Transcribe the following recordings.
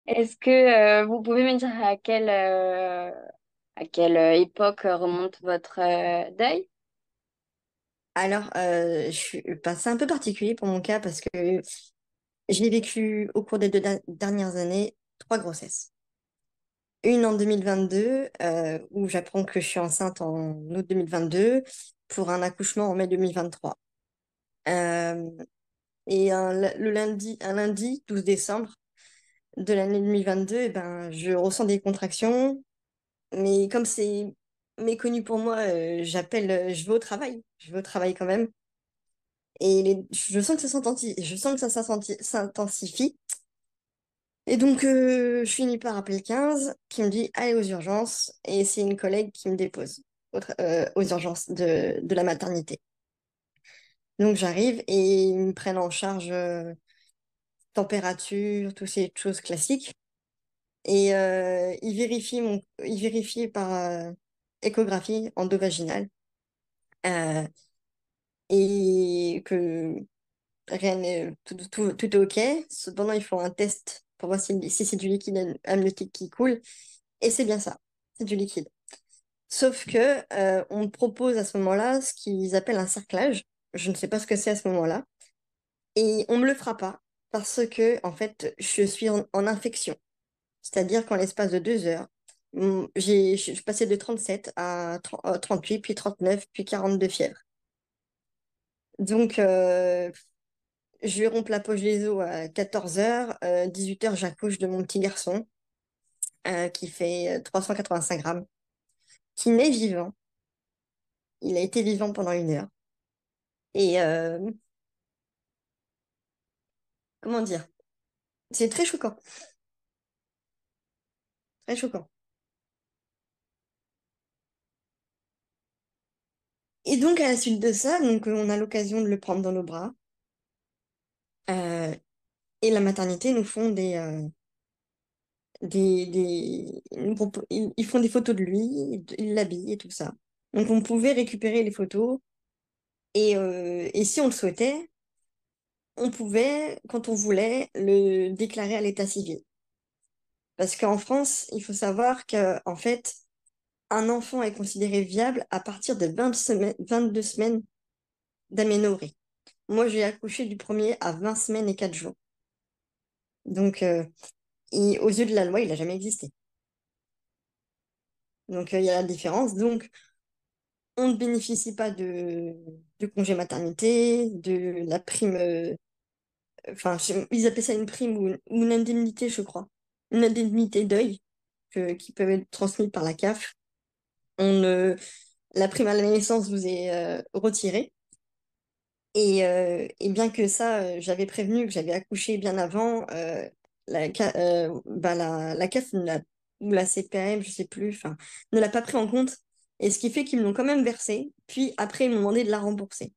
Est-ce que vous pouvez me dire à quelle époque remonte votre deuil? Alors, c'est un peu particulier pour mon cas parce que j'ai vécu au cours des dernières années trois grossesses. Une en 2022, où j'apprends que je suis enceinte en août 2022 pour un accouchement en mai 2023. Euh, et un lundi 12 décembre de l'année 2022, eh ben, je ressens des contractions, mais comme c'est méconnu pour moi, je vais au travail. Je vais au travail quand même. Et je sens que je sens que s'intensifie. Et donc, je finis par appeler le 15 qui me dit allez aux urgences. Et c'est une collègue qui me dépose aux urgences de la maternité. Donc, j'arrive et ils me prennent en charge température, toutes ces choses classiques. Et ils vérifient par échographie endovaginale euh, et que rien n'est, tout est OK. Cependant, ils font un test pour voir si c'est du liquide amniotique qui coule. Et c'est bien ça, c'est du liquide. Sauf que on me propose à ce moment-là ce qu'ils appellent un cerclage. Je ne sais pas ce que c'est à ce moment-là. Et on me le fera pas parce que, en fait, je suis en infection. C'est-à-dire qu'en l'espace de 2 heures, je suis passée de 37 à 38, puis 39, puis 42 fièvres. Donc, je lui romps la poche des os à 14 heures. 18 heures, j'accouche de mon petit garçon qui fait 385 grammes, qui naît vivant. Il a été vivant pendant 1 heure. Et comment dire? C'est très choquant, très choquant. Et donc, à la suite de ça, donc, on a l'occasion de le prendre dans nos bras. Euh, et la maternité nous font ils font des photos de lui, ils l'habillent et tout ça. Donc, on pouvait récupérer les photos. Et si on le souhaitait, on pouvait, quand on voulait, le déclarer à l'état civil. Parce qu'en France, il faut savoir que, en fait, un enfant est considéré viable à partir de 22 semaines d'aménorrhée. Moi, j'ai accouché du premier à 20 semaines et 4 jours. Donc, aux yeux de la loi, il n'a jamais existé. Donc, il y a la différence. Donc, on ne bénéficie pas de congé maternité, de la prime. Enfin, ils appellent ça une prime ou une indemnité, je crois. Une indemnité deuil qui peut être transmise par la CAF. On, ne- la prime à la naissance vous est retirée. Et bien que ça, j'avais prévenu que j'avais accouché bien avant, la CAF ou la CPAM, je sais plus, enfin, ne l'a pas pris en compte. Et ce qui fait qu'ils me l'ont quand même versé. Puis après, ils m'ont demandé de la rembourser.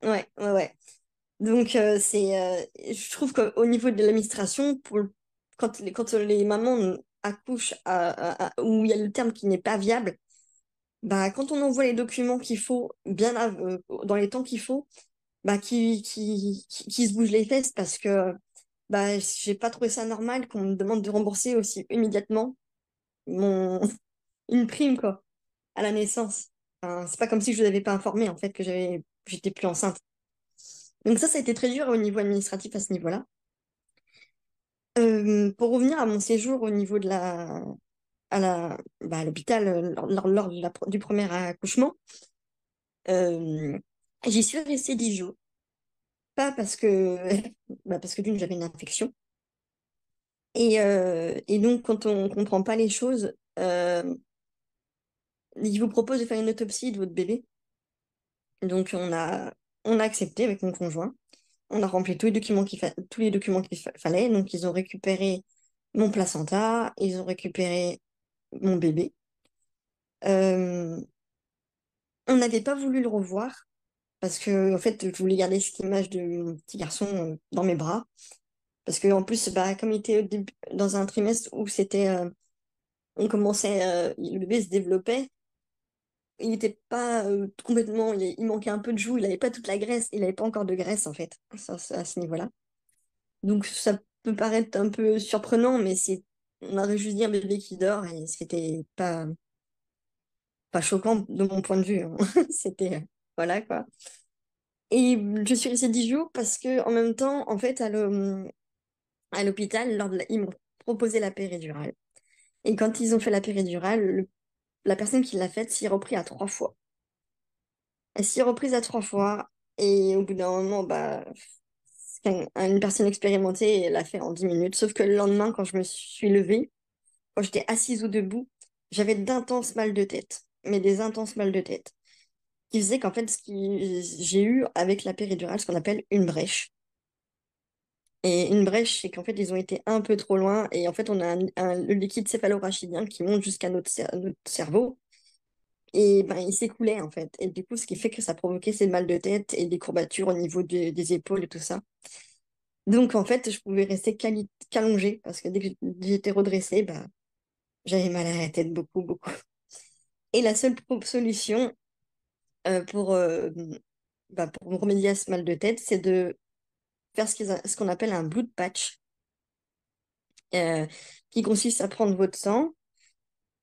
Ouais, ouais, ouais. Donc, je trouve qu'au niveau de l'administration, quand les mamans accouchent où il y a le terme qui n'est pas viable, bah, quand on envoie les documents qu'il faut dans les temps qu'il faut, bah, qui se bougent les fesses parce que bah, j'ai pas trouvé ça normal qu'on me demande de rembourser aussi immédiatement mon, une prime, quoi, à la naissance. Enfin, c'est pas comme si je vous avais pas informé, en fait, j'étais plus enceinte. Donc ça a été très dur au niveau administratif à ce niveau-là. Pour revenir à mon séjour au niveau à l'hôpital lors du premier accouchement, euh, j'y suis restée 10 jours. Pas parce que, parce que d'une, j'avais une infection. Et donc, quand on comprend pas les choses, il vous propose de faire une autopsie de votre bébé. Donc, on a accepté avec mon conjoint. On a rempli tous les documents qu'il fallait. Donc, ils ont récupéré mon placenta, ils ont récupéré mon bébé. Euh, on n'avait pas voulu le revoir parce que, en fait, je voulais garder cette image de mon petit garçon dans mes bras. Parce que, en plus, bah, comme il était dans un trimestre où on commençait, le bébé se développait, il n'était pas complètement, il manquait un peu de joue, il n'avait pas toute la graisse, il n'avait pas encore de graisse, en fait, à ce niveau-là. Donc, ça, peut paraître un peu surprenant, mais on aurait juste dit un bébé qui dort et c'était pas choquant de mon point de vue, hein. C'était, voilà quoi. Et je suis restée 10 jours parce que en même temps, en fait, à l'hôpital, ils m'ont proposé la péridurale. Et quand ils ont fait la péridurale, la personne qui l'a faite s'y est repris à 3 fois. Elle s'y est reprise à 3 fois et au bout d'un moment, bah, une personne expérimentée, elle l'a fait en 10 minutes. Sauf que le lendemain, quand je me suis levée, quand j'étais assise ou debout, j'avais d'intenses mal de tête, mais des intenses mal de tête, qui faisait qu'en fait, j'ai eu avec la péridurale ce qu'on appelle une brèche. Et une brèche, c'est qu'en fait, ils ont été un peu trop loin et en fait, on a le liquide céphalorachidien qui monte jusqu'à notre cerveau et ben, il s'écoulait en fait. Et du coup, ce qui fait que ça provoquait ces mal de tête et des courbatures au niveau des épaules et tout ça. Donc en fait, je pouvais rester qu'allongée parce que dès que j'étais redressée, bah, j'avais mal à la tête beaucoup, beaucoup. Et la seule solution pour me remédier à ce mal de tête, c'est de faire ce qu'on appelle un blood patch, euh, qui consiste à prendre votre sang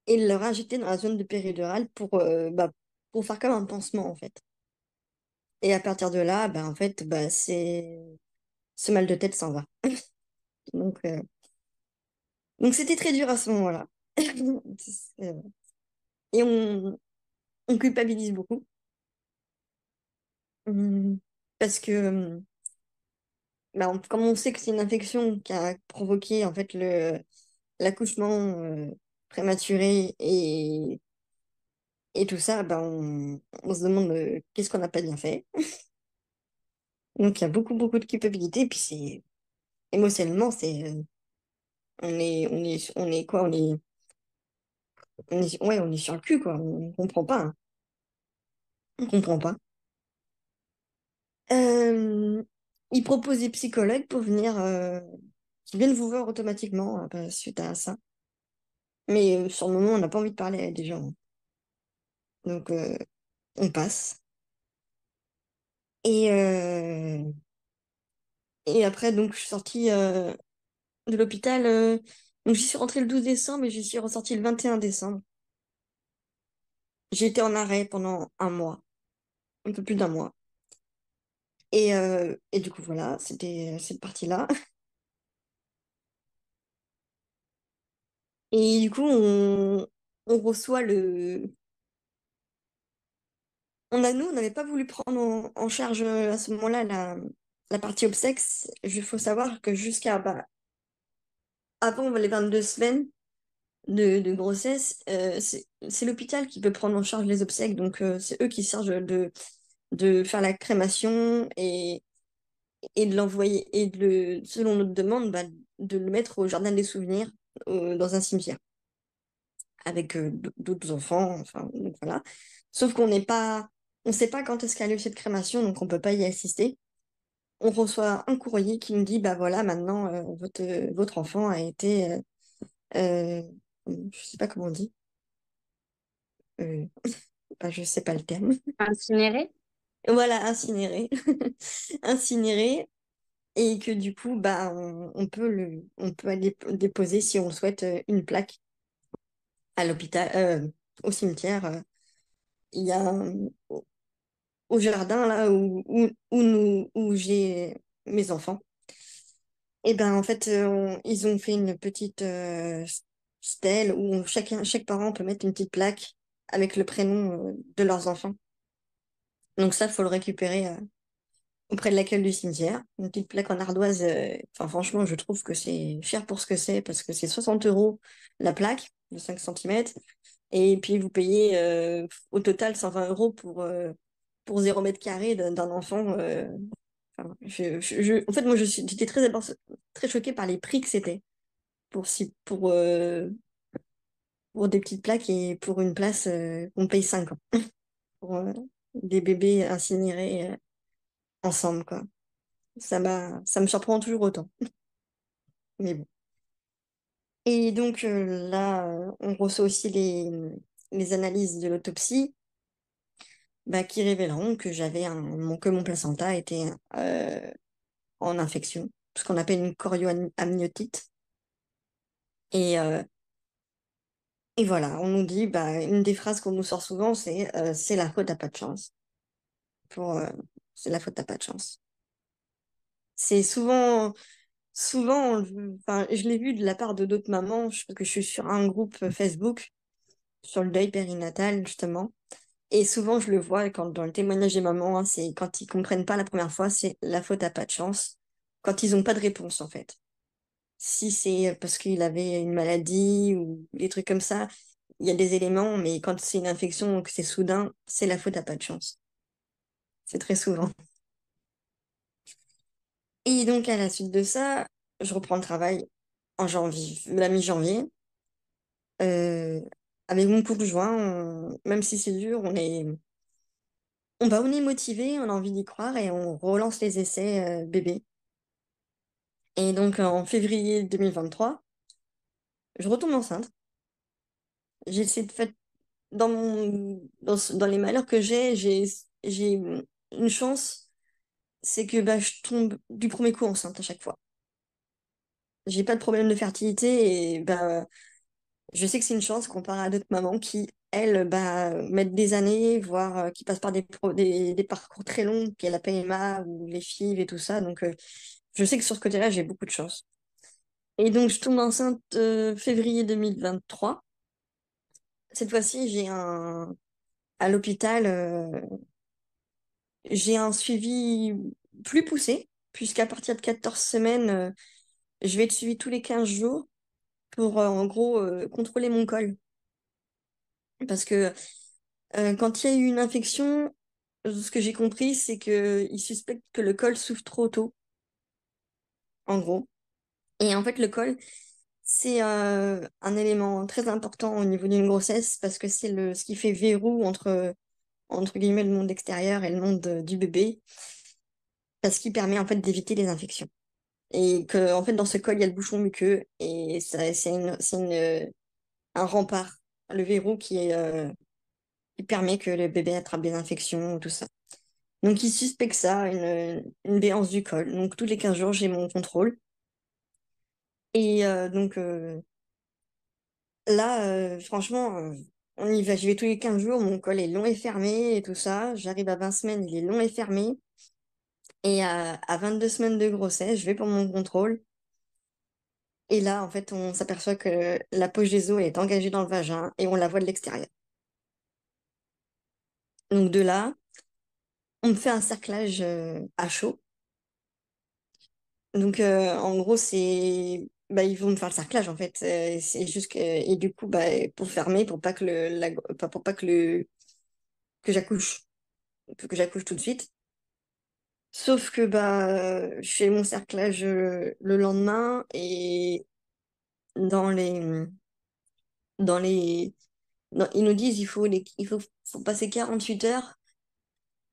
et le rajouter dans la zone de péridurale pour faire comme un pansement, en fait. Et à partir de là, bah, en fait, bah, ce mal de tête s'en va. Donc, euh, donc c'était très dur à ce moment-là. Euh, Et on culpabilise beaucoup. Hum, Parce que, bah, comme on sait que c'est une infection qui a provoqué en fait l'accouchement prématuré et tout ça, bah, on se demande qu'est-ce qu'on n'a pas bien fait. Donc il y a beaucoup, beaucoup de culpabilité. Et puis c'est émotionnellement, on est quoi? Ouais, on est sur le cul, quoi. On comprend pas, hein. On comprend pas. Euh, Ils proposent des psychologues pour venir, qui viennent vous voir automatiquement suite à ça. Mais sur le moment, on n'a pas envie de parler à des gens, hein. Donc, on passe. Et, euh, et après, donc, je suis sortie de l'hôpital. Donc, j'y suis rentrée le 12 décembre et j'y suis ressortie le 21 décembre. J'ai été en arrêt pendant un mois, un peu plus d'un mois. Et du coup, voilà, c'était cette partie-là. Et du coup, on reçoit nous, on n'avait pas voulu prendre en charge à ce moment-là la partie obsèques. Il faut savoir que jusqu'à avant les 22 semaines de grossesse, c'est l'hôpital qui peut prendre en charge les obsèques. Donc, c'est eux qui se chargent de faire la crémation et de l'envoyer, selon notre demande, bah, de le mettre au jardin des souvenirs, dans un cimetière, avec d'autres enfants. Enfin, donc voilà. Sauf on ne sait pas quand est-ce qu'a lieu cette crémation, donc on ne peut pas y assister. On reçoit un courrier qui nous dit, bah voilà, maintenant, votre enfant a été, euh, je sais pas comment on dit, euh, bah, je sais pas le terme. Incinéré? Voilà, incinéré. Incinéré. Et que du coup, bah, on peut aller déposer, si on le souhaite, une plaque à l'hôpital, au cimetière. Il y a au jardin, là, où j'ai mes enfants. Et ben en fait, ils ont fait une petite stèle où chaque parent peut mettre une petite plaque avec le prénom de leurs enfants. Donc ça, il faut le récupérer auprès de l'accueil du cimetière. Une petite plaque en ardoise. Enfin, franchement, je trouve que c'est cher pour ce que c'est parce que c'est 60 € la plaque de 5 centimètres. Et puis vous payez au total 120 € pour 0 mètre carré d'un enfant. Enfin, en fait, moi, j'étais très choquée par les prix que c'était pour des petites plaques et pour une place on paye 5 ans pour des bébés incinérés ensemble, quoi. Ça me surprend toujours autant. Mais bon. Et donc là, on reçoit aussi les analyses de l'autopsie, bah, qui révéleront que que mon placenta était en infection. ce qu'on appelle une chorioamniotite. Et, euh, et voilà, on nous dit, bah, une des phrases qu'on nous sort souvent, c'est la faute, t'as pas de chance. Pour, c'est la faute, t'as pas de chance. C'est souvent, enfin, je l'ai vu de la part de d'autres mamans, parce que je suis sur un groupe Facebook sur le deuil périnatal, justement. Et souvent, je le vois quand, dans le témoignage des mamans, hein, c'est quand ils comprennent pas la première fois, c'est la faute à pas de chance. Quand ils ont pas de réponse, en fait. Si c'est parce qu'il avait une maladie ou des trucs comme ça, il y a des éléments, mais quand c'est une infection ou que c'est soudain, c'est la faute à pas de chance. C'est très souvent. Et donc, à la suite de ça, je reprends le travail en janvier, la mi-janvier. Euh, Avec mon conjoint, même si c'est dur, on est motivé, on a envie d'y croire et on relance les essais bébés. Et donc en février 2023, je retombe enceinte. J'essaie de faire dans les malheurs que j'ai une chance, c'est que bah, je tombe du premier coup enceinte à chaque fois. J'ai pas de problème de fertilité et bah, je sais que c'est une chance comparé à d'autres mamans qui, elles, bah, mettent des années, voire qui passent par des parcours très longs, qui est la PMA ou les FIV et tout ça. Donc, je sais que sur ce côté-là, j'ai beaucoup de chance. Et donc, je tombe enceinte février 2023. Cette fois-ci, à l'hôpital, j'ai un suivi plus poussé, puisqu'à partir de 14 semaines, je vais être suivie tous les 15 jours pour, en gros, contrôler mon col. Parce que quand il y a eu une infection, ce que j'ai compris, c'est qu'ils suspectent que le col s'ouvre trop tôt, en gros. Et en fait, le col, c'est un élément très important au niveau d'une grossesse parce que c'est ce qui fait verrou entre guillemets, le monde extérieur et le monde du bébé, parce qu'il permet en fait d'éviter les infections. Et que, en fait, dans ce col, il y a le bouchon muqueux et ça, un rempart, le verrou qui permet que le bébé attrape des infections, tout ça. Donc, il suspecte ça, une béance du col. Donc, tous les 15 jours, j'ai mon contrôle. Et donc, là, franchement, on y va. J'y vais tous les 15 jours. Mon col est long et fermé et tout ça. J'arrive à 20 semaines, il est long et fermé. Et à 22 semaines de grossesse, je vais pour mon contrôle. Et là, en fait, on s'aperçoit que la poche des os est engagée dans le vagin et on la voit de l'extérieur. Donc de là, on me fait un cerclage à chaud. Donc en gros, bah, ils vont me faire le cerclage en fait. C'est juste que et du coup, bah, pour fermer, pour pas que pour pas que j'accouche, que j'accouche tout de suite. Sauf que bah, je fais mon cerclage le lendemain et dans les dans les ils nous disent faut passer 48 heures.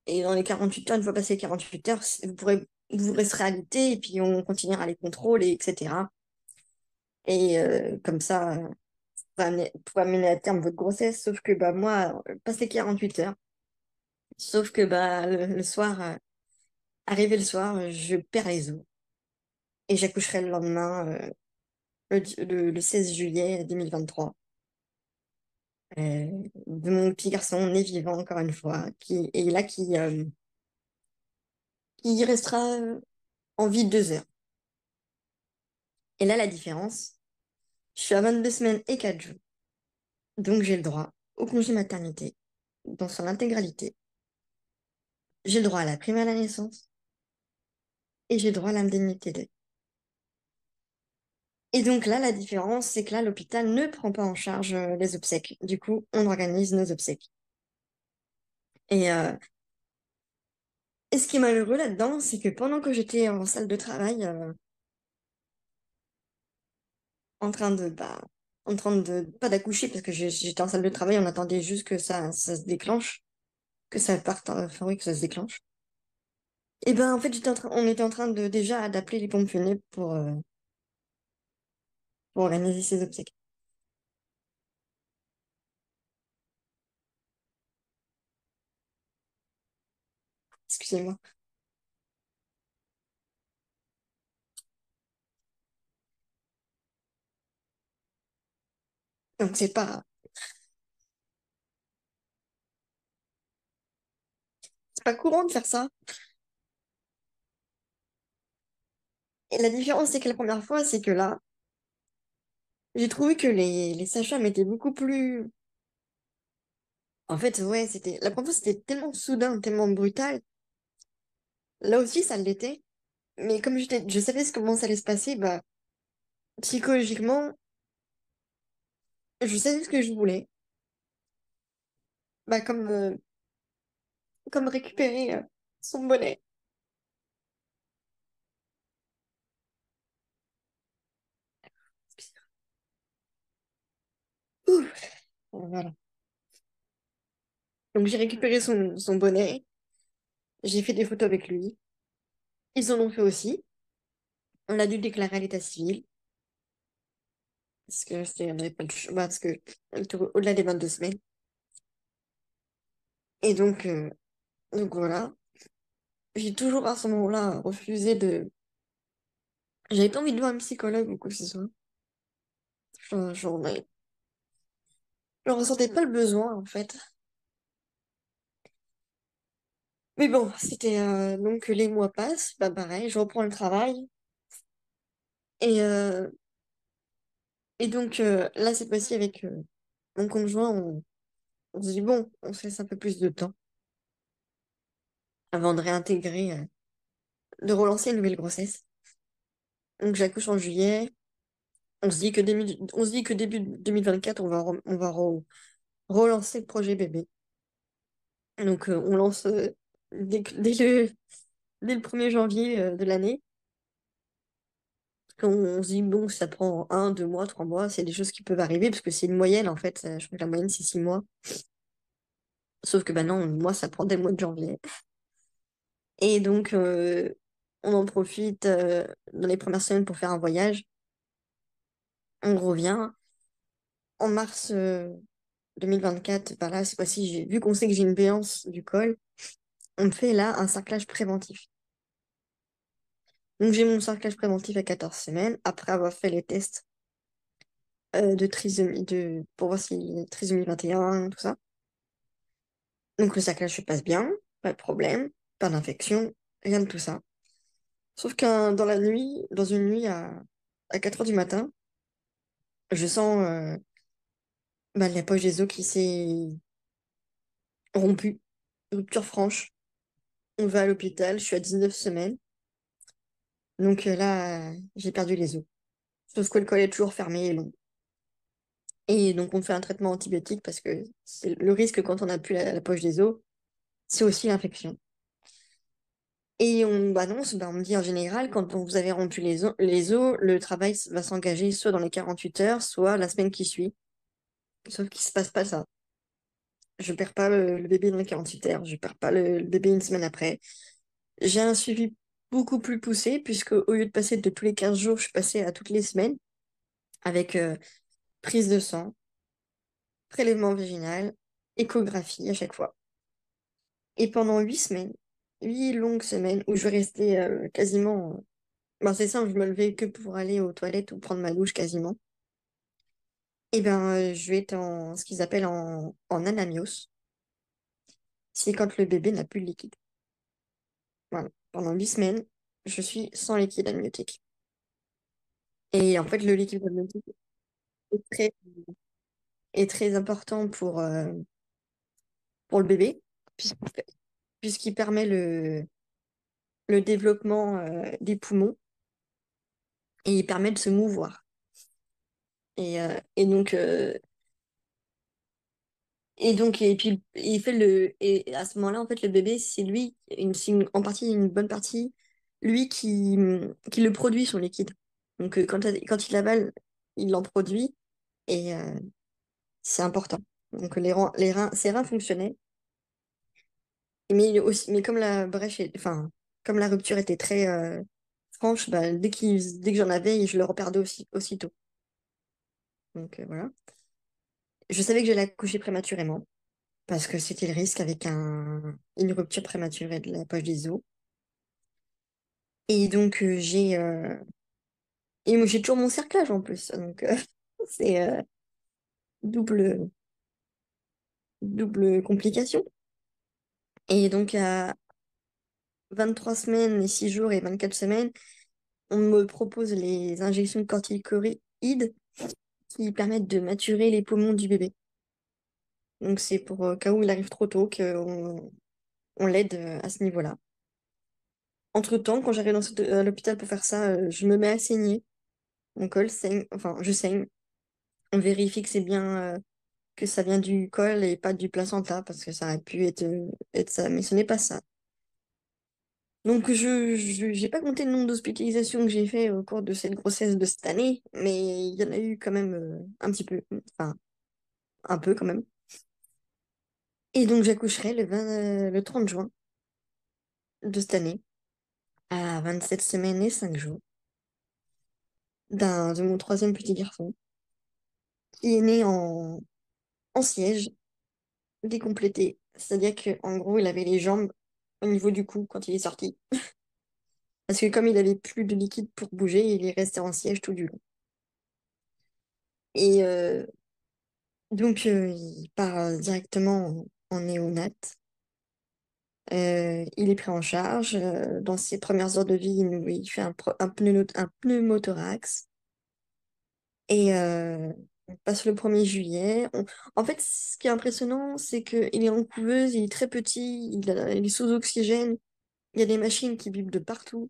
Et dans les 48 heures, une fois passé 48 heures, vous resterez alité et puis on continuera les contrôles, etc. Et comme ça, pour amener à terme votre grossesse. Sauf que bah, moi, passé 48 heures, sauf que bah, le soir, arrivé le soir, je perds les os. Et j'accoucherai le lendemain, le 16 juillet 2023. De mon petit garçon né vivant, encore une fois, qui restera en vie 2 heures. Et là, la différence, je suis à 22 semaines et 4 jours. Donc, j'ai le droit au congé maternité dans son intégralité. J'ai le droit à la prime à la naissance et j'ai le droit à l'indemnité d'aide. Et donc là, la différence, c'est que là, l'hôpital ne prend pas en charge les obsèques. Du coup, on organise nos obsèques. Et, euh, et ce qui est malheureux là-dedans, c'est que pendant que j'étais en salle de travail, en train de, bah, pas d'accoucher, parce que j'étais en salle de travail, on attendait juste que ça se déclenche, que ça parte, enfin oui, que ça se déclenche. Et ben, en fait, on était en train déjà d'appeler les pompes funèbres pour organiser ses obsèques. Excusez-moi. Donc c'est pas courant de faire ça. Et la différence, c'est que la première fois, c'est que là, j'ai trouvé que les sages-femmes étaient beaucoup plus. En fait, ouais, la première fois, c'était tellement soudain, tellement brutal. Là aussi, ça l'était. Mais comme je savais comment ça allait se passer, bah, psychologiquement, je savais ce que je voulais. Bah, comme récupérer son bonnet. Ouh, voilà. Donc, j'ai récupéré son bonnet. J'ai fait des photos avec lui. Ils en ont fait aussi. On a dû déclarer à l'état civil. Parce que on n'avait pas le choix. Bah, parce que elle était au-delà des 22 semaines. Et donc voilà. J'ai toujours à ce moment-là refusé de. J'avais pas envie de voir un psychologue ou quoi que ce soit. J'en ressentais pas le besoin, en fait. Mais bon, c'était donc les mois passent, bah pareil, je reprends le travail. Et, euh, et donc là, cette fois-ci, avec mon conjoint, on se dit, bon, on se laisse un peu plus de temps avant de réintégrer, de relancer une nouvelle grossesse. Donc j'accouche en juillet. On se dit que début 2024, on va relancer le projet bébé. Donc on lance dès le 1er janvier de l'année. On se dit, bon, ça prend 1, 2 mois, 3 mois, c'est des choses qui peuvent arriver, parce que c'est une moyenne, en fait. Je crois que la moyenne, c'est 6 mois. Sauf que, bah non, moi, ça prend dès le mois de janvier. Et donc, on en profite dans les premières semaines pour faire un voyage. On revient. En mars 2024, bah là, cette fois-ci, vu qu'on sait que j'ai une béance du col, on me fait là un sarclage préventif. Donc, j'ai mon sarclage préventif à 14 semaines, après avoir fait les tests de trisomie, pour voir si trisomie 21, tout ça. Donc le saccage se passe bien, pas de problème, pas d'infection, rien de tout ça. Sauf dans la nuit, dans une nuit à 4 heures du matin, je sens bah, la poche des os qui s'est rompue, rupture franche. On va à l'hôpital, je suis à 19 semaines. Donc là, j'ai perdu les os. Sauf que le col est toujours fermé et long. Et donc on fait un traitement antibiotique parce que c'est le risque quand on n'a plus la poche des os, c'est aussi l'infection. Et on m'annonce, on me dit en général, quand vous avez rompu les os, le travail va s'engager soit dans les 48 heures, soit la semaine qui suit. Sauf qu'il se passe pas ça. Je perds pas le bébé dans les 48 heures, je perds pas le bébé une semaine après. J'ai un suivi beaucoup plus poussé, puisque au lieu de passer de tous les 15 jours, je passais à toutes les semaines, avec prise de sang, prélèvement vaginal, échographie à chaque fois. Et pendant 8 semaines, 8 longues semaines, où je restais quasiment. Ben, c'est simple, je me levais que pour aller aux toilettes ou prendre ma douche quasiment. Et ben, je vais être en ce qu'ils appellent en anamios. C'est quand le bébé n'a plus de liquide. Voilà. Pendant 8 semaines, je suis sans liquide amniotique. Et en fait, le liquide amniotique est est très important pour le bébé, puis- puisqu'il permet le développement des poumons et il permet de se mouvoir. Et donc, et puis, il fait et à ce moment-là, en fait, le bébé, c'est lui, en partie, une bonne partie, lui qui le produit, son liquide. Donc, quand il avale, il en produit et c'est important. Donc, ses reins fonctionnaient. Mais comme la enfin, comme la rupture était très franche, bah, dès que j'en avais, je le reperdais aussitôt. Donc, voilà. Je savais que j'allais accoucher prématurément, parce que c'était le risque avec une rupture prématurée de la poche des os. Et donc, et moi, j'ai toujours mon cerclage en plus. Donc, c'est double, double complication. Et donc, à 23 semaines, et 6 jours et 24 semaines, on me propose les injections de corticoïdes qui permettent de maturer les poumons du bébé. Donc, c'est pour cas où il arrive trop tôt qu'on on l'aide à ce niveau-là. Entre-temps, quand j'arrive à l'hôpital pour faire ça, je me mets à saigner. Mon col saigne, enfin, je saigne. On vérifie que c'est bien, que ça vient du col et pas du placenta, parce que ça aurait pu être ça, mais ce n'est pas ça. Donc, j'ai pas compté le nombre d'hospitalisations que j'ai fait au cours de cette grossesse de cette année, mais il y en a eu quand même un petit peu, enfin, un peu quand même. Et donc, j'accoucherai le 30 juin de cette année, à 27 semaines et 5 jours, de mon troisième petit garçon, qui est né en siège, décomplété. C'est-à-dire qu'en gros, il avait les jambes au niveau du cou quand il est sorti. Parce que comme il avait plus de liquide pour bouger, il est resté en siège tout du long. Et donc, il part directement en néonat. Il est pris en charge. Dans ses premières heures de vie, il fait un pneumothorax. Et on passe le 1er juillet. En fait, ce qui est impressionnant, c'est qu'il est en couveuse, il est très petit, il est sous oxygène, il y a des machines qui bipent de partout.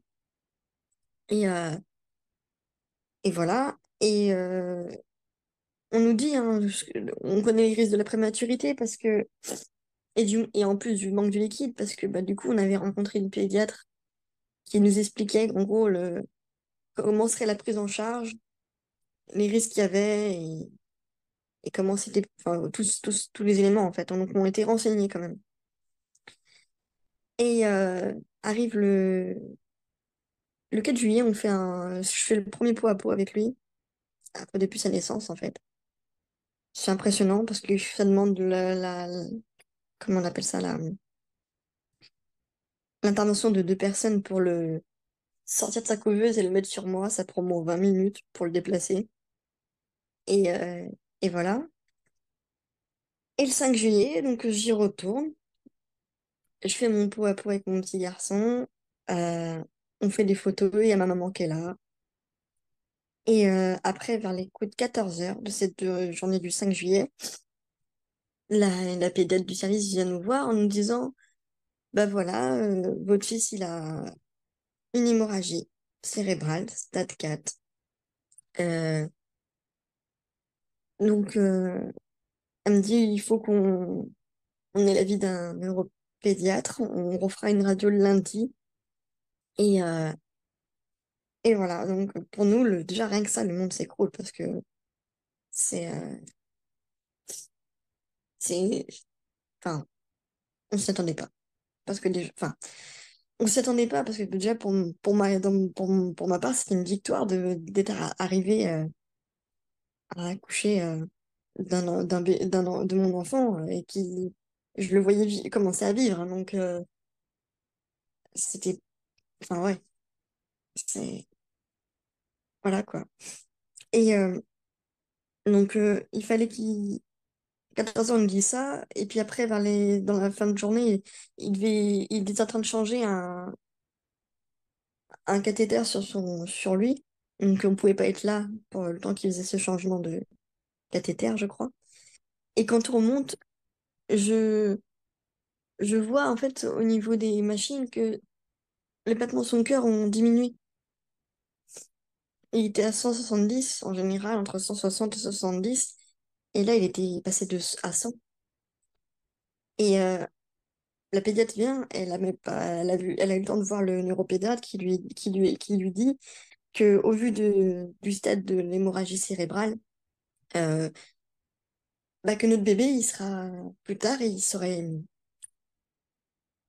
Et, euh, et voilà. Et on nous dit, hein, on connaît les risques de la prématurité parce que, et en plus du manque de liquide, parce que bah, du coup, on avait rencontré une pédiatre qui nous expliquait en gros comment serait la prise en charge, les risques qu'il y avait et comment c'était, enfin, tous les éléments en fait. Donc, on été renseignés quand même. Et arrive le 4 juillet, je fais le premier pot à pot avec lui, après depuis sa naissance en fait. C'est impressionnant parce que ça demande comment on appelle ça, l'intervention de deux personnes pour le sortir de sa couveuse et le mettre sur moi. Ça prend moins 20 minutes pour le déplacer. Et, euh, et voilà. Et le 5 juillet, donc j'y retourne. Je fais mon pot à pot avec mon petit garçon. Euh, on fait des photos, il y a ma maman qui est là. Et après, vers les coups de 14 heures de cette journée du 5 juillet, la pédiatre du service vient nous voir en nous disant, bah voilà, votre fils, il a une hémorragie cérébrale, stade 4. Euh, donc, elle me dit, il faut qu'on ait l'avis d'un neuropédiatre. On refera une radio le lundi. Et, euh, et voilà, donc pour nous, déjà rien que ça, le monde s'écroule parce que c'est, c'est, enfin, on s'y attendait pas. Parce que déjà, enfin, on s'y attendait pas parce que déjà pour ma part, c'était une victoire d'être arrivé à accoucher de mon enfant et qui, je le voyais commencer à vivre. Hein. Donc, c'était, enfin, ouais, c'est, voilà quoi. Et donc, il fallait 14 ans, on nous dit ça. Et puis après, dans la fin de journée, il était en train de changer un cathéter sur lui. Donc, on pouvait pas être là pour le temps qu'il faisait ce changement de cathéter, je crois. Et quand on remonte, je, je vois en fait au niveau des machines que les battements de son cœur ont diminué. Il était à 170 en général, entre 160 et 70. Et là, il était passé à 100. Et la pédiatre vient, elle a même pas, elle a eu le temps de voir le neuropédiatre qui lui dit que au vu du stade de l'hémorragie cérébrale, euh, bah, que notre bébé, il sera plus tard, et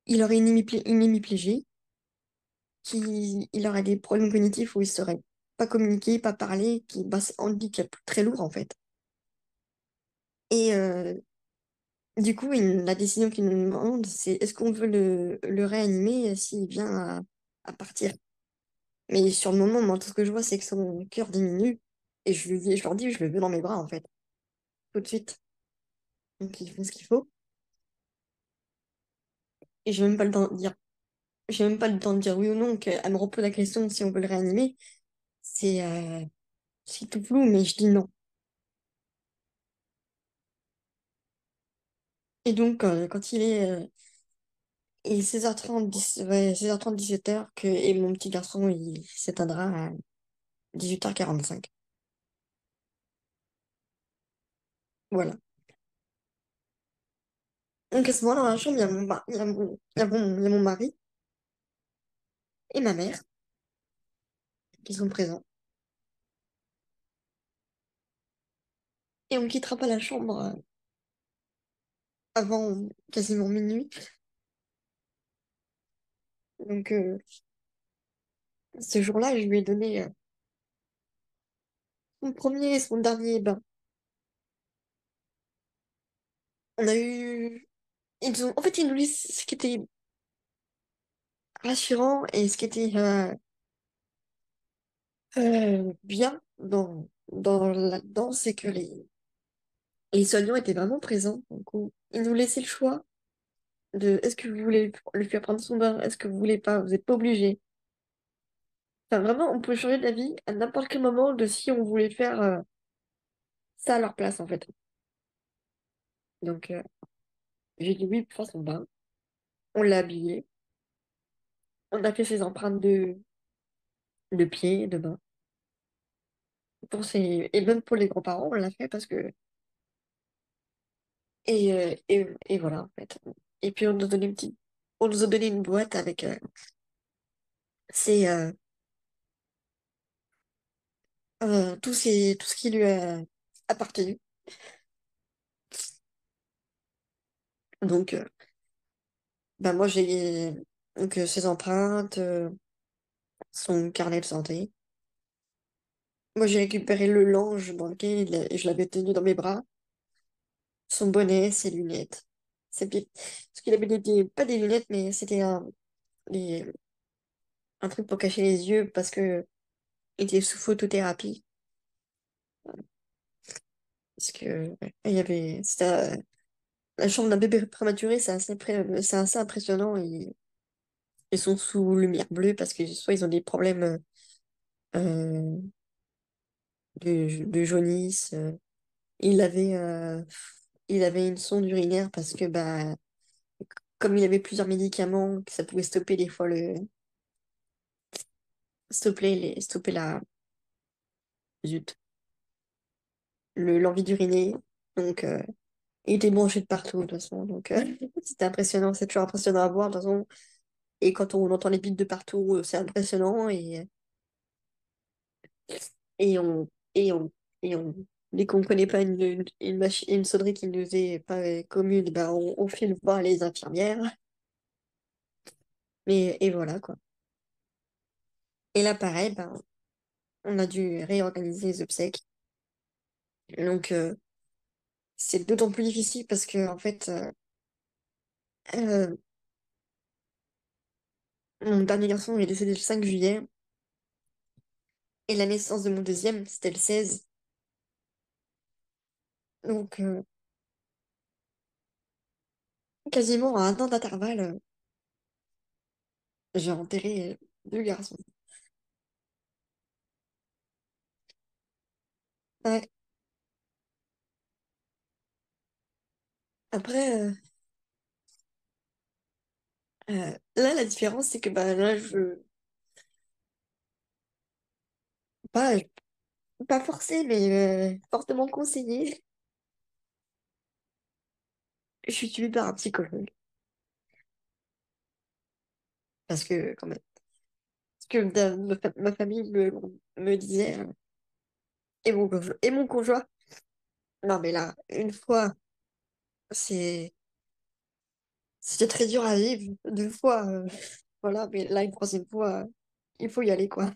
il aurait une hémiplégie, il aurait des problèmes cognitifs où il saurait pas communiquer, pas parler, bah, c'est un handicap très lourd en fait. Et du coup, la décision qu'il nous demande, c'est est-ce qu'on veut le réanimer s'il vient à partir. Mais sur le moment, moi, tout ce que je vois, c'est que son cœur diminue. Et je leur dis, je le veux dans mes bras, en fait. tout de suite. Donc ils font ce qu'il faut. Et j'ai même pas le temps de dire, j'ai même pas le temps de dire oui ou non, qu'elle me repose la question si on veut le réanimer. C'est c'est tout flou, mais je dis non. Et donc, quand il est 16h30, 16h30, 17h, et mon petit garçon, il s'éteindra à 18h45. Voilà. Donc, à ce moment-là, dans la chambre, il y a il y a mon mari et ma mère qui sont présents. Et on ne quittera pas la chambre avant quasiment minuit. Donc, ce jour-là, je lui ai donné son premier et son dernier bain. On a eu... En fait, ils nous disent ce qui était rassurant et ce qui était bien là-dedans, c'est que les soignants étaient vraiment présents. Donc, ils nous laissaient le choix de est-ce que vous voulez lui faire prendre son bain, est-ce que vous voulez pas, vous n'êtes pas obligé. Enfin, vraiment, on pouvait changer d'avis à n'importe quel moment de si on voulait faire ça à leur place, en fait. Donc, j'ai dit oui pour faire son bain. On l'a habillé. On a fait ses empreintes de pieds, de mains. Et même pour les grands-parents, on l'a fait parce que... et voilà, en fait. Et puis, on nous a donné une boîte avec ses, tout ce qui lui a appartenu. Donc, bah moi, j'ai donc, ses empreintes, son carnet de santé. Moi, j'ai récupéré le linge dans lequel je l'avais tenu dans mes bras, son bonnet, ses lunettes. Parce qu'il avait pas des lunettes, mais c'était des- un truc pour cacher les yeux parce que il était sous photothérapie. Parce que la chambre d'un bébé prématuré, c'est assez impressionnant. Ils sont sous lumière bleue parce que soit ils ont des problèmes euh, de jaunisse. Il avait, euh, il avait une sonde urinaire parce que bah comme il avait plusieurs médicaments, que ça pouvait stopper des fois stopper zut, l'envie d'uriner. Donc il était branché de partout de toute façon. Donc c'était impressionnant, c'est toujours impressionnant à voir de toute façon. Et quand on entend les bites de partout, c'est impressionnant et on et on et on dès qu'on connaît pas une sonnerie qui nous est pas commune, bah on file voir les infirmières. Et voilà quoi. Et là pareil, bah, on a dû réorganiser les obsèques. Donc c'est d'autant plus difficile parce que en fait euh, mon dernier garçon est décédé le 5 juillet et la naissance de mon deuxième c'était le 16. Donc quasiment à un an d'intervalle, j'ai enterré deux garçons. Ouais. Après, là, la différence, c'est que bah, là, pas, pas forcé, mais fortement conseillé. Je suis suivie par un psychologue. Parce que, quand même, parce que ma famille me disait, et mon conjoint, non, mais là, une fois, c'est, c'était très dur à vivre. Deux fois, voilà, mais là, une troisième fois, il faut y aller, quoi.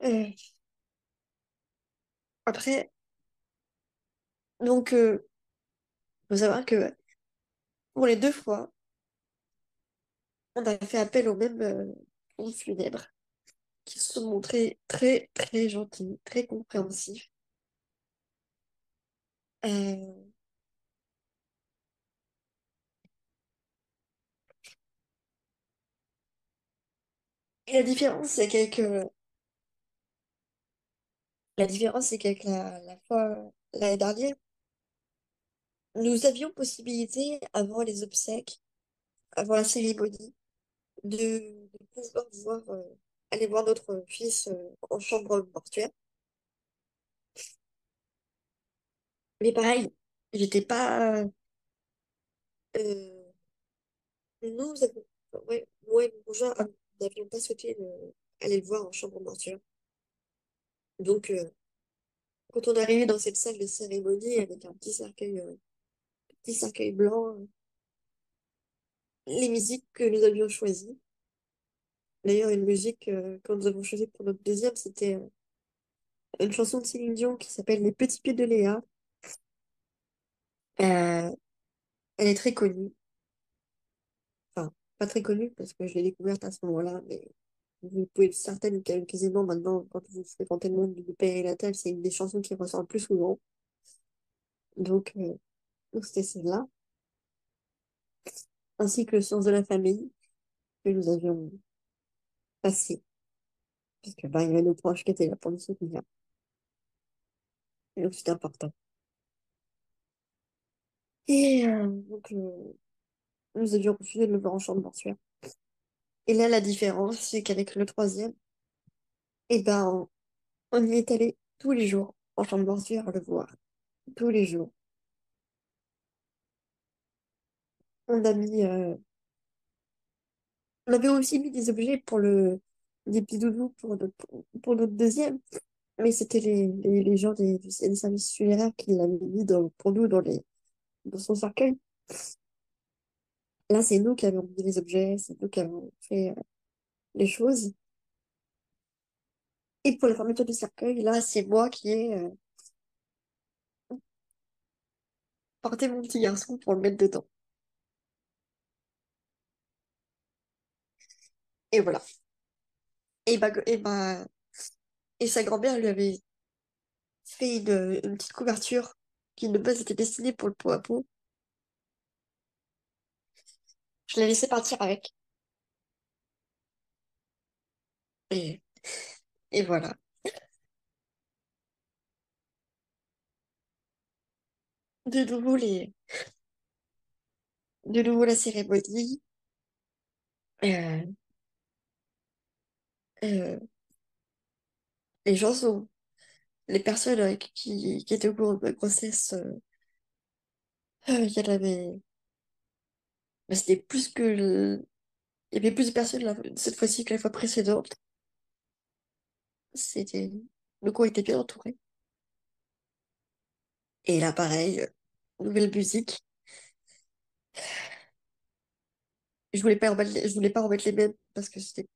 Euh, après, donc, faut savoir que pour les deux fois, on a fait appel aux mêmes pompes funèbres se montrer très, très gentil, très compréhensif. Euh, et la différence, c'est qu'avec la fois, l'année dernière, nous avions possibilité, avant les obsèques, avant la cérémonie, de pouvoir aller voir notre fils en chambre mortuaire. Mais pareil, j'étais pas. Euh, nous avons, ouais, moi et mon conjoint n'avions pas souhaité aller le voir en chambre mortuaire. Donc, quand on est arrivé dans cette salle de cérémonie avec un petit cercueil blanc, les musiques que nous avions choisies, d'ailleurs, une musique que nous avons choisie pour notre deuxième, c'était une chanson de Céline Dion qui s'appelle Les Petits Pieds de Léa. Euh, Elle est très connue. Enfin, pas très connue parce que je l'ai découverte à ce moment-là, mais vous pouvez être certaine quasiment maintenant, quand vous fréquentez le monde du périnatal, c'est une des chansons qui ressort le plus souvent. Donc, donc c'était celle-là, ainsi que le sens de la famille que nous avions passé, parce que bah, il y avait nos proches qui étaient là pour nous soutenir. Et donc c'était important. Et donc, nous avions refusé de le voir en chambre mortuaire. Et là, la différence, c'est qu'avec le troisième, eh ben, on y est allé tous les jours en chambre mortuaire le voir. Tous les jours. On a mis, on avait aussi mis des objets des petits doudous pour notre deuxième. Mais c'était les gens des services funéraires qui l'avaient mis pour nous dans son cercueil. Là, c'est nous qui avons mis les objets, c'est nous qui avons fait les choses. Et pour la fermeture du cercueil, là, c'est moi qui ai porté mon petit garçon pour le mettre dedans. Et voilà. Et sa grand-mère lui avait fait une petite couverture qui de base était destinée pour le pot à pot. Je l'ai laissé partir avec. Et, et voilà. De nouveau de nouveau la cérémonie. Euh, euh, les gens sont, les personnes qui étaient au cours de ma grossesse, il y en avait, bah, c'était il y avait plus de personnes cette fois-ci que la fois précédente. C'était, le cours était bien entouré. Et là, pareil, nouvelle musique. Je voulais pas remettre les mêmes parce que c'était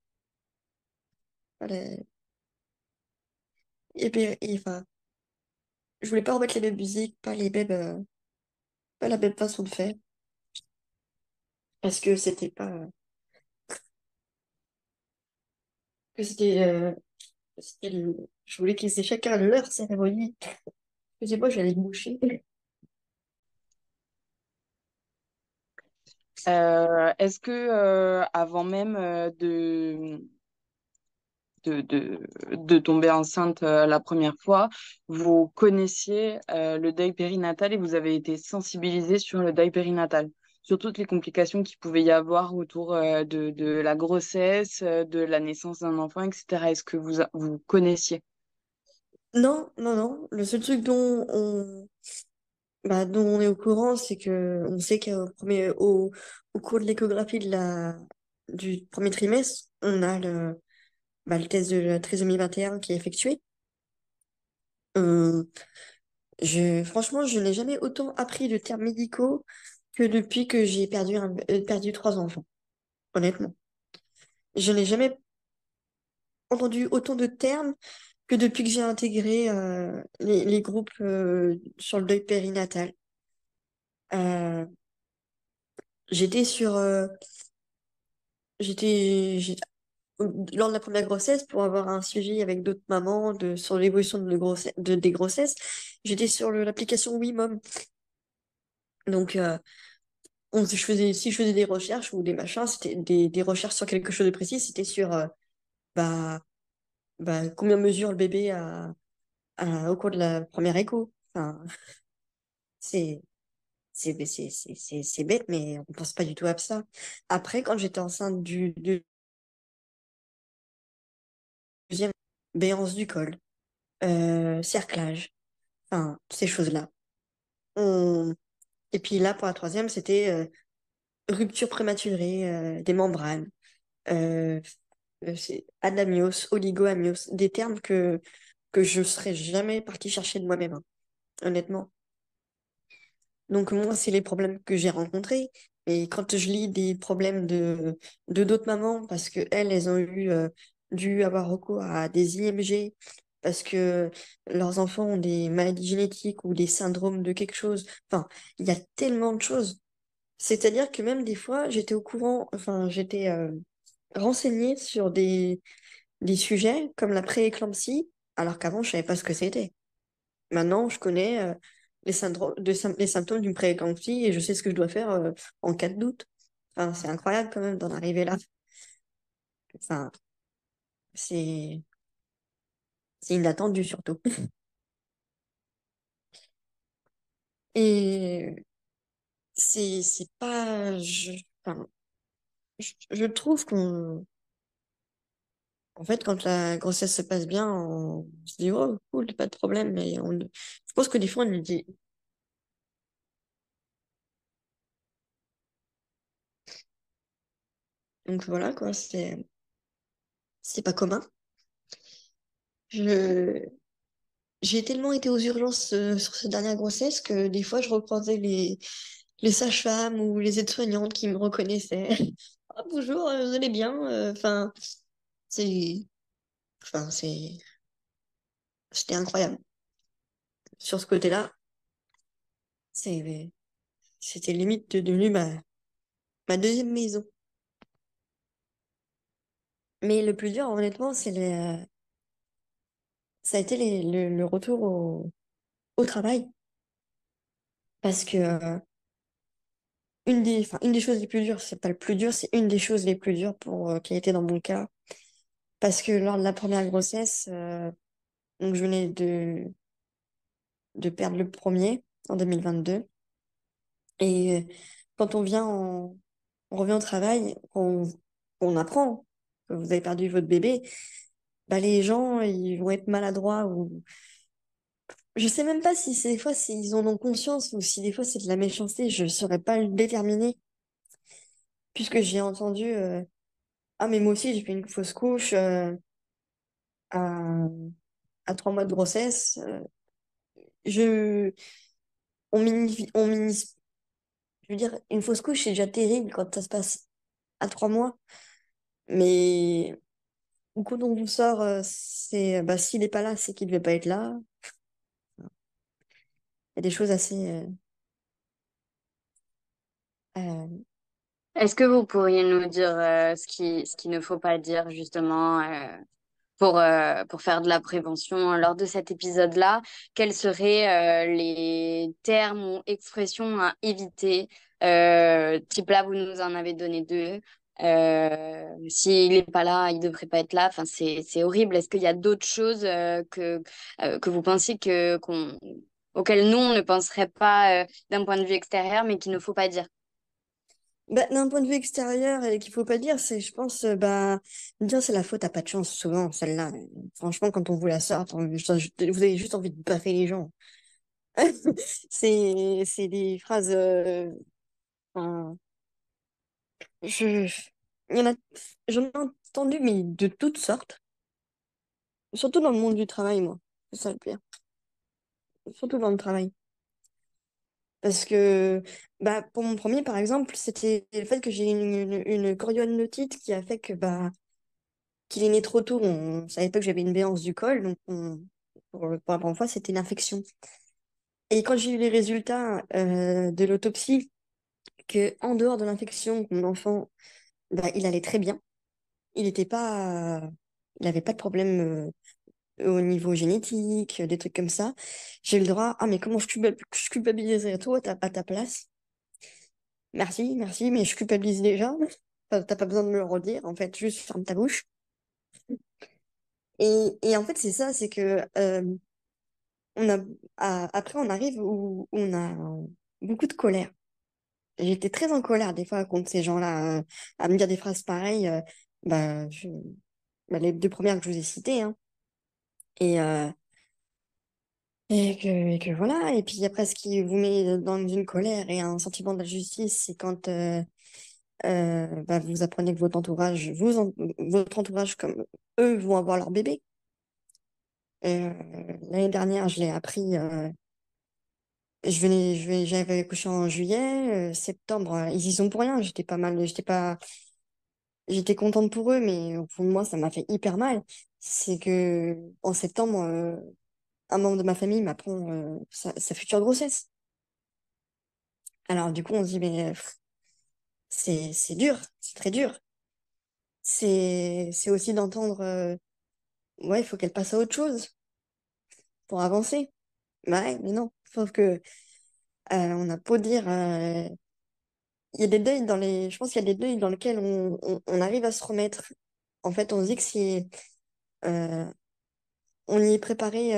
pas enfin, je voulais pas remettre les mêmes musiques, pas la même façon de faire parce que que je voulais qu'ils aient chacun leur cérémonie. Excusez-moi, j'allais me moucher. Est-ce que avant même de tomber enceinte la première fois, vous connaissiez le deuil périnatal et vous avez été sensibilisé sur le deuil périnatal, sur toutes les complications qu'il pouvait y avoir autour de la grossesse, de la naissance d'un enfant, etc. Est-ce que vous connaissiez? Non, non, non. Le seul truc dont on est au courant, c'est que on sait au cours de l'échographie du premier trimestre, on a le test de la trisomie 21 qui est effectué. Euh, Franchement, je n'ai jamais autant appris de termes médicaux que depuis que j'ai perdu trois enfants, honnêtement. Je n'ai jamais entendu autant de termes que depuis que j'ai intégré les groupes sur le deuil périnatal. Euh, j'étais sur... j'étais, lors de la première grossesse, pour avoir un suivi avec d'autres mamans sur l'évolution des grossesses, j'étais sur l'application WeMom. Donc, si je faisais des recherches ou des machins, c'était des recherches sur quelque chose de précis, c'était sur bah, combien mesure le bébé au cours de la première écho. Enfin, c'est c'est bête, mais on pense pas du tout à ça. Après, quand j'étais enceinte du deuxième, béance du col, cerclage, enfin, ces choses-là. On- Et puis là, pour la troisième, c'était rupture prématurée des membranes, euh, c'est anamios, oligoamios, des termes que je serais jamais partie chercher de moi-même, hein, honnêtement. Donc moi, c'est les problèmes que j'ai rencontrés. Et quand je lis des problèmes de d'autres mamans, parce que elles ont dû avoir recours à des IMG, parce que leurs enfants ont des maladies génétiques ou des syndromes de quelque chose. Enfin, il y a tellement de choses. C'est-à-dire que même des fois, j'étais au courant, enfin, j'étais renseignée sur des sujets comme la prééclampsie, alors qu'avant, je savais pas ce que c'était. Maintenant, je connais les symptômes d'une prééclampsie et je sais ce que je dois faire en cas de doute. Enfin, c'est incroyable quand même d'en arriver là. Enfin, c'est c'est inattendu surtout. Et c'est pas enfin, je trouve qu'on en fait quand la grossesse se passe bien, on se dit oh cool, pas de problème, mais je pense que des fois on nous dit donc voilà quoi, c'est pas commun. Je J'ai tellement été aux urgences sur cette dernière grossesse que des fois je recroisais les sages-femmes ou les aides-soignantes qui me reconnaissaient. Ah, bonjour, vous allez bien? Enfin, c'est, c'est, c'était incroyable. Sur ce côté-là, c'est, c'était limite devenu ma deuxième maison. Mais le plus dur, honnêtement, ça a été le retour au travail. Parce que une des choses les plus dures, c'est pas le plus dur, c'est une des choses les plus dures qui a été dans mon cas. Parce que lors de la première grossesse, donc je venais de perdre le premier en 2022. Et quand on revient au travail, on apprend que vous avez perdu votre bébé, bah les gens, ils vont être maladroits ou je sais même pas si c'est des fois s'ils en ont conscience ou si des fois c'est de la méchanceté, je saurais pas le déterminer puisque j'ai entendu ah mais moi aussi j'ai fait une fausse couche à, à 3 mois de grossesse. Je on minimise. Je veux dire, une fausse couche, c'est déjà terrible quand ça se passe à 3 mois. Mais quand on vous sort, c'est bah, s'il n'est pas là, c'est qu'il ne devait pas être là. Il y a des choses assez. Euh, Est-ce que vous pourriez nous dire ce qu'il ne faut pas dire justement pour faire de la prévention lors de cet épisode-là? Quels seraient les termes ou expressions à éviter? Type là, vous nous en avez donné deux. S'il n'est pas là, il ne devrait pas être là. Enfin, c'est horrible. Est-ce qu'il y a d'autres choses que vous pensez auxquelles nous, on ne penserait pas d'un point de vue extérieur, mais qu'il ne faut pas dire? Bah, d'un point de vue extérieur, et qu'il faut pas dire, c'est, je pense, dire c'est la faute à pas de chance, souvent, celle-là. Franchement, quand on vous la sort, vous avez juste envie de baffer les gens. C'est des phrases. Enfin, je, il y en a, j'en ai entendu, mais de toutes sortes. Surtout dans le monde du travail, moi. C'est ça le pire. Surtout dans le travail. Parce que pour mon premier, par exemple, c'était le fait que j'ai une chorionontite qui a fait que qu'il est né trop tôt. On savait pas que j'avais une béance du col, donc pour la première fois, c'était une infection. Et quand j'ai eu les résultats de l'autopsie, que en dehors de l'infection, mon enfant, il allait très bien. il était pas, il avait pas de problème au niveau génétique, des trucs comme ça. J'ai eu le droit, ah, mais comment je culpabiliserais toi à ta place? Merci, merci, mais je culpabilise déjà. T'as pas besoin de me le redire, en fait, juste ferme ta bouche. Et en fait, c'est ça, c'est que on a, après, on arrive où on a beaucoup de colère. J'étais très en colère des fois contre ces gens-là, à me dire des phrases pareilles. Bah, les deux premières que je vous ai citées, hein. Et, euh, et que voilà. Et puis après, ce qui vous met dans une colère et un sentiment d'injustice, c'est quand bah, vous apprenez que votre entourage, comme eux, vont avoir leur bébé. L'année dernière, je l'ai appris. J'avais accouché en juillet, septembre, ils y sont pour rien. J'étais contente pour eux, mais au fond de moi, ça m'a fait hyper mal. C'est que en septembre, un membre de ma famille m'apprend sa future grossesse. Alors du coup, on se dit, mais c'est dur, c'est très dur. C'est aussi d'entendre, ouais, il faut qu'elle passe à autre chose pour avancer. Bah ouais, mais non. Sauf que on a beau dire, il y a des deuils je pense qu'il y a des deuils dans lesquels on arrive à se remettre. En fait, on se dit que si euh, on y est préparé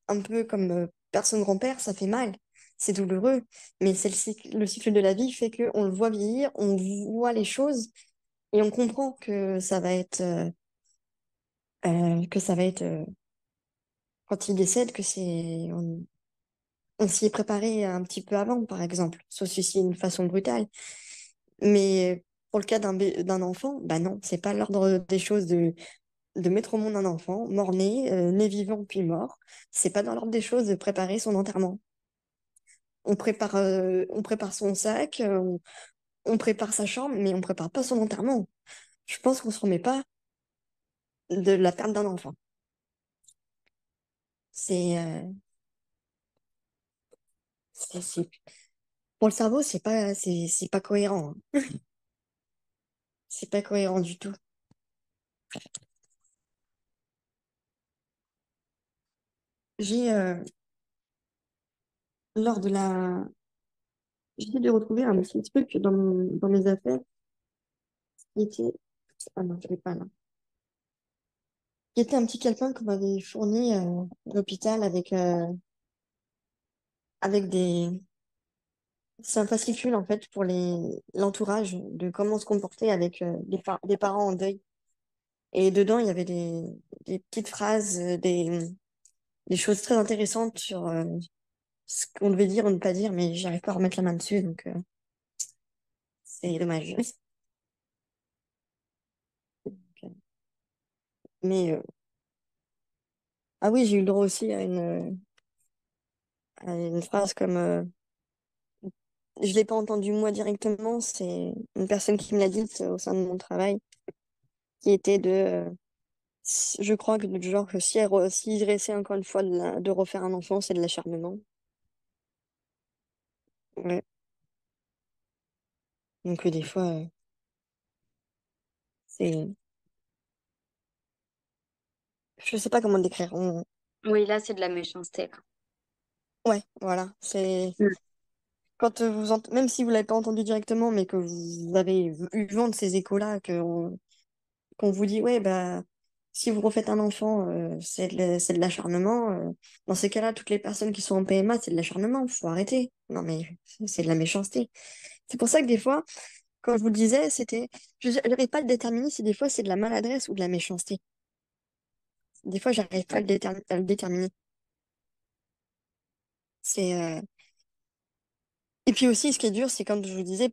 un peu comme personne grand-père, ça fait mal, c'est douloureux, mais c'est le cycle de la vie fait qu'on le voit vieillir, on voit les choses et on comprend que ça va être, quand il décède, on s'y est préparé un petit peu avant, par exemple, sauf si c'est une façon brutale. Mais pour le cas d'un enfant, bah non, c'est pas l'ordre des choses de mettre au monde un enfant, mort-né, né vivant puis mort. C'est pas dans l'ordre des choses de préparer son enterrement. On prépare son sac, on prépare sa chambre, mais on prépare pas son enterrement. Je pense qu'on se remet pas de la perte d'un enfant. C'est, c'est- pour le cerveau, c'est pas cohérent, hein. C'est pas cohérent du tout. J'ai, lors de la, j'essaie de retrouver un petit truc dans mes affaires qui était, ah non, je l'ai pas là. Qui était un petit calepin qu'on m'avait fourni à l'hôpital avec c'est un fascicule en fait pour l'entourage de comment se comporter avec des parents en deuil. Et dedans, il y avait des petites phrases, des choses très intéressantes sur ce qu'on devait dire ou ne pas dire, mais j'arrive pas à remettre la main dessus, donc c'est dommage. Mais ah oui, j'ai eu le droit aussi à une phrase comme je l'ai pas entendu moi directement, c'est une personne qui me l'a dit au sein de mon travail, qui était je crois que du genre que si je essaie encore une fois de refaire un enfant, c'est de l'acharnement. Ouais. Donc des fois, c'est, je sais pas comment le décrire. Oui, là, c'est de la méchanceté, là. Ouais, voilà. C'est Mm. quand même si vous l'avez pas entendu directement, mais que vous avez eu vent de ces échos-là, qu'on vous dit, ouais, bah, si vous refaites un enfant, c'est de l'acharnement. Dans ces cas-là, toutes les personnes qui sont en PMA, c'est de l'acharnement. Faut arrêter. Non, mais c'est de la méchanceté. C'est pour ça que des fois, quand je vous le disais, je n'arrive pas à le déterminer si des fois c'est de la maladresse ou de la méchanceté. Des fois, j'arrive pas à le déterminer. C'est, Et puis aussi, ce qui est dur, c'est quand je vous disais,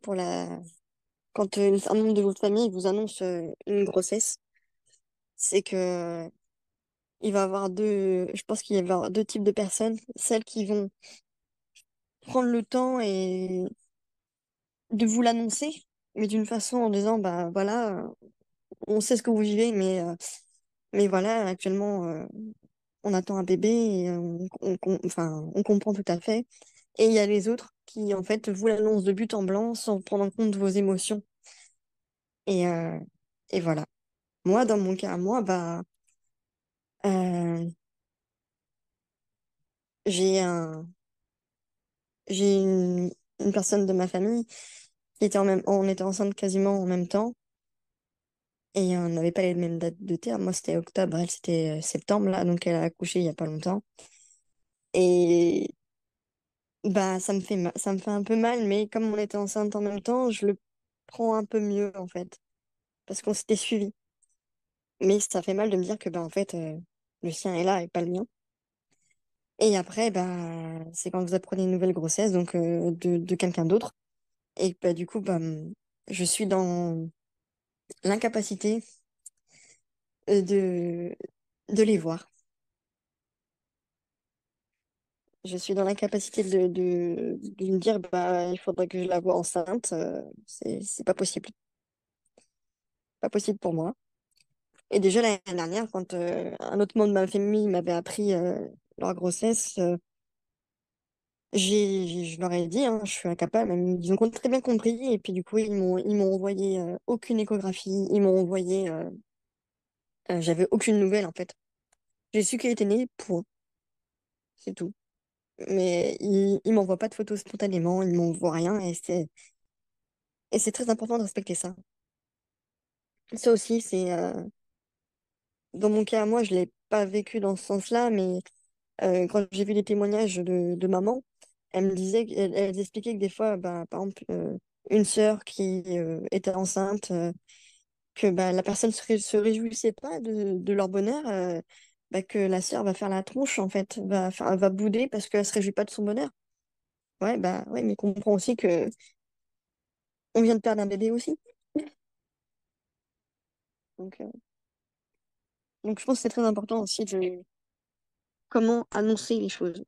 quand un membre de votre famille vous annonce une grossesse, c'est que il va avoir je pense qu'il va y avoir deux types de personnes. Celles qui vont prendre le temps et de vous l'annoncer, mais d'une façon en disant, bah voilà, on sait ce que vous vivez, mais voilà, actuellement, on attend un bébé et enfin, on comprend tout à fait. Et il y a les autres qui, en fait, vous l'annoncent de but en blanc sans prendre en compte vos émotions. Et, euh, et voilà. Moi, dans mon cas, moi, euh, j'ai un, j'ai une personne de ma famille qui était on était enceinte quasiment en même temps et on n'avait pas les mêmes dates de terme. Moi, c'était octobre, elle, c'était septembre, là, donc elle a accouché il y a pas longtemps. Et bah, ça me fait un peu mal, mais comme on était enceinte en même temps, je le prends un peu mieux, en fait, parce qu'on s'était suivis. Mais ça fait mal de me dire que, bah, en fait, le sien est là et pas le mien. Et après, bah, c'est quand vous apprenez une nouvelle grossesse, donc de quelqu'un d'autre. Et bah, du coup, bah, je suis dans l'incapacité de, de les voir. Je suis dans l'incapacité de me dire, bah, il faudrait que je la voie enceinte. C'est pas possible. Pas possible pour moi. Et déjà l'année dernière, quand un autre membre de ma famille m'avait appris leur grossesse, je leur ai dit, hein, je suis incapable. Ils ont très bien compris. Et puis du coup, ils m'ont envoyé aucune échographie. Ils m'ont envoyé, j'avais aucune nouvelle en fait. J'ai su qu'elle était née, point, c'est tout. Mais ils m'envoient pas de photos spontanément, ils m'envoient rien. Et c'est très important de respecter ça. Ça aussi, dans mon cas, moi, je l'ai pas vécu dans ce sens-là, mais quand j'ai vu les témoignages de maman, elles expliquaient que des fois, bah, par exemple, une sœur qui était enceinte, que bah, la personne se réjouissait pas de leur bonheur, bah, que la sœur va faire la tronche, en fait, va bouder parce qu'elle se réjouit pas de son bonheur. Ouais, bah, ouais, mais comprend aussi que on vient de perdre un bébé aussi. Donc, euh, donc je pense que c'est très important aussi de comment annoncer les choses.